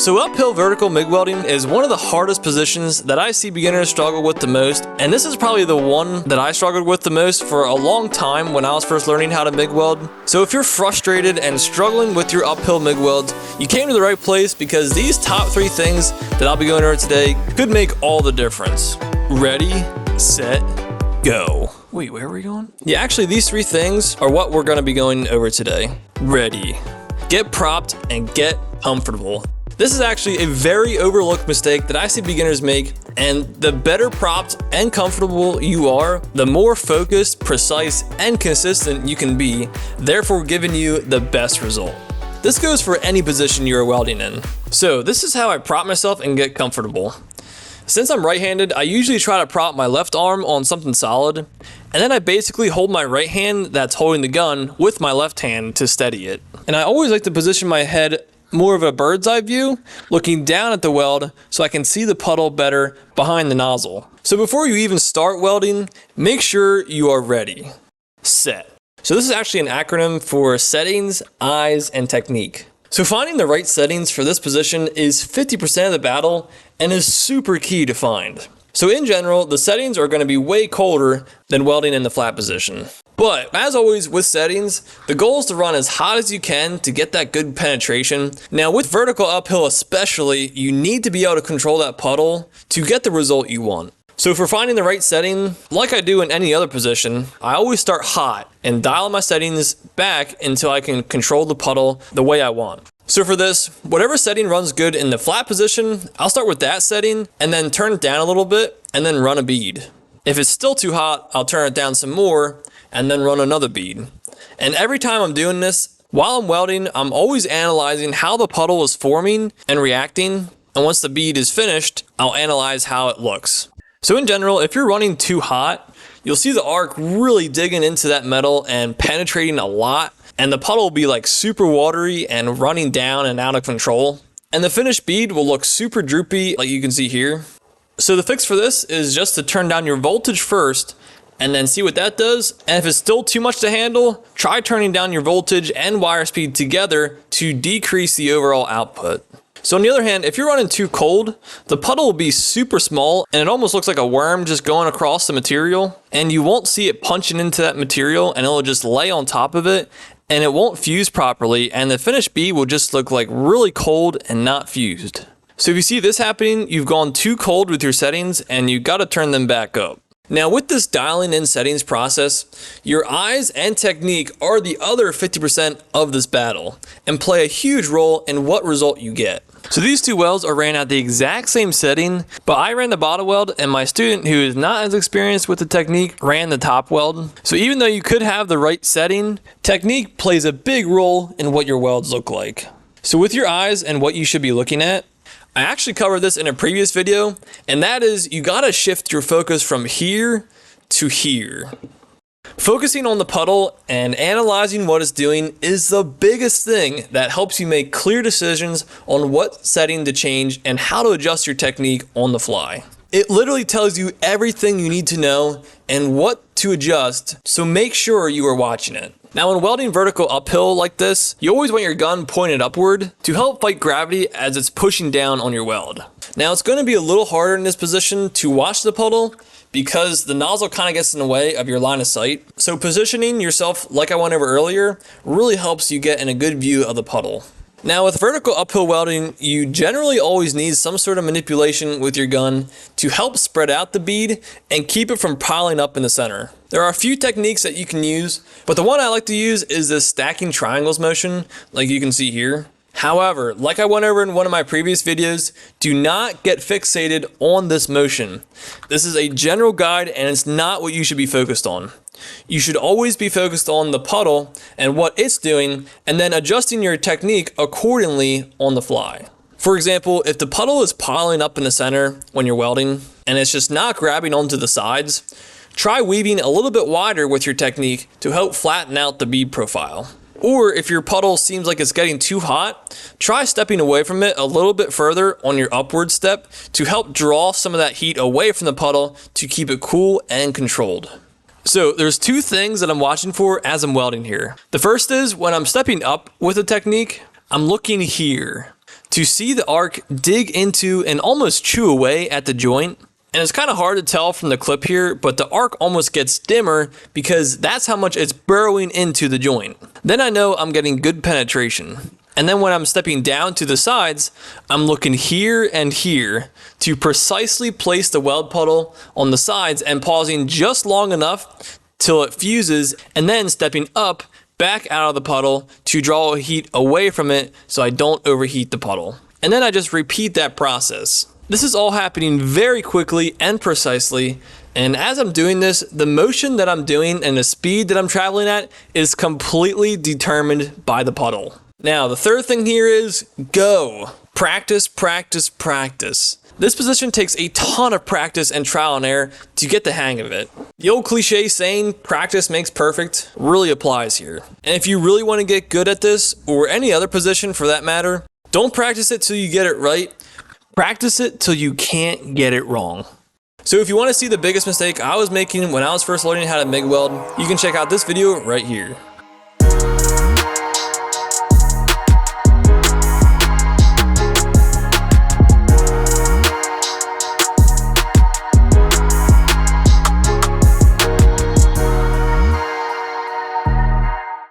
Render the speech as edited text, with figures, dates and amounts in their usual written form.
So uphill vertical MIG welding is one of the hardest positions that I see beginners struggle with the most, and this is probably the one that I struggled with the most for a long time when I was first learning how to MIG weld. So if you're frustrated and struggling with your uphill MIG welds, you came to the right place, because these top 3 things that I'll be going over today could make all the difference. Ready, set, go. Wait, where are we going? Yeah, actually these 3 things are what we're gonna be going over today. Ready, get propped and get comfortable. This is actually a very overlooked mistake that I see beginners make, and the better propped and comfortable you are, the more focused, precise, and consistent you can be, therefore giving you the best result. This goes for any position you are welding in. So this is how I prop myself and get comfortable. Since I'm right-handed, I usually try to prop my left arm on something solid, and then I basically hold my right hand that's holding the gun with my left hand to steady it. And I always like to position my head more of a bird's eye view, looking down at the weld so I can see the puddle better behind the nozzle. So before you even start welding, make sure you are ready. Set. So this is actually an acronym for settings, eyes, and technique. So finding the right settings for this position is 50% of the battle and is super key to find. So in general, the settings are going to be way colder than welding in the flat position. But as always with settings, the goal is to run as hot as you can to get that good penetration. Now with vertical uphill especially, you need to be able to control that puddle to get the result you want. So for finding the right setting, like I do in any other position, I always start hot and dial my settings back until I can control the puddle the way I want. So for this, whatever setting runs good in the flat position, I'll start with that setting and then turn it down a little bit and then run a bead. If it's still too hot, I'll turn it down some more and then run another bead. And every time I'm doing this, while I'm welding, I'm always analyzing how the puddle is forming and reacting. And once the bead is finished, I'll analyze how it looks. So in general, if you're running too hot, you'll see the arc really digging into that metal and penetrating a lot. And the puddle will be like super watery and running down and out of control. And the finished bead will look super droopy, like you can see here. So the fix for this is just to turn down your voltage first and then see what that does. And if it's still too much to handle, try turning down your voltage and wire speed together to decrease the overall output. So on the other hand, if you're running too cold, the puddle will be super small and it almost looks like a worm just going across the material, and you won't see it punching into that material, and it'll just lay on top of it and it won't fuse properly, and the finished bead will just look like really cold and not fused. So if you see this happening, you've gone too cold with your settings and you've got to turn them back up. Now with this dialing in settings process, your eyes and technique are the other 50% of this battle and play a huge role in what result you get. So these 2 welds are ran at the exact same setting, but I ran the bottom weld and my student, who is not as experienced with the technique, ran the top weld. So even though you could have the right setting, technique plays a big role in what your welds look like. So with your eyes and what you should be looking at, I actually covered this in a previous video, and that is you gotta shift your focus from here to here. Focusing on the puddle and analyzing what it's doing is the biggest thing that helps you make clear decisions on what setting to change and how to adjust your technique on the fly. It literally tells you everything you need to know and what to adjust, so make sure you are watching it. Now when welding vertical uphill like this, you always want your gun pointed upward to help fight gravity as it's pushing down on your weld. Now it's going to be a little harder in this position to watch the puddle because the nozzle kind of gets in the way of your line of sight. So positioning yourself like I went over earlier really helps you get in a good view of the puddle. Now with vertical uphill welding, you generally always need some sort of manipulation with your gun to help spread out the bead and keep it from piling up in the center. There are a few techniques that you can use, but the one I like to use is this stacking triangles motion, like you can see here. However, like I went over in one of my previous videos, do not get fixated on this motion. This is a general guide and it's not what you should be focused on. You should always be focused on the puddle and what it's doing, and then adjusting your technique accordingly on the fly. For example, if the puddle is piling up in the center when you're welding and it's just not grabbing onto the sides, try weaving a little bit wider with your technique to help flatten out the bead profile. Or if your puddle seems like it's getting too hot, try stepping away from it a little bit further on your upward step to help draw some of that heat away from the puddle to keep it cool and controlled. So there's 2 things that I'm watching for as I'm welding here. The first is when I'm stepping up with a technique, I'm looking here. to see the arc dig into and almost chew away at the joint. And it's kind of hard to tell from the clip here, but the arc almost gets dimmer because that's how much it's burrowing into the joint. Then I know I'm getting good penetration. And then when I'm stepping down to the sides, I'm looking here and here to precisely place the weld puddle on the sides and pausing just long enough till it fuses, and then stepping up back out of the puddle to draw heat away from it so I don't overheat the puddle. And then I just repeat that process. This is all happening very quickly and precisely, and as I'm doing this, the motion that I'm doing and the speed that I'm traveling at is completely determined by the puddle. Now, the third thing here is go. Practice, practice, practice. This position takes a ton of practice and trial and error to get the hang of it. The old cliche saying, practice makes perfect, really applies here. And if you really want to get good at this, or any other position for that matter, don't practice it till you get it right. Practice it till you can't get it wrong. So if you want to see the biggest mistake I was making when I was first learning how to MIG weld, you can check out this video right here.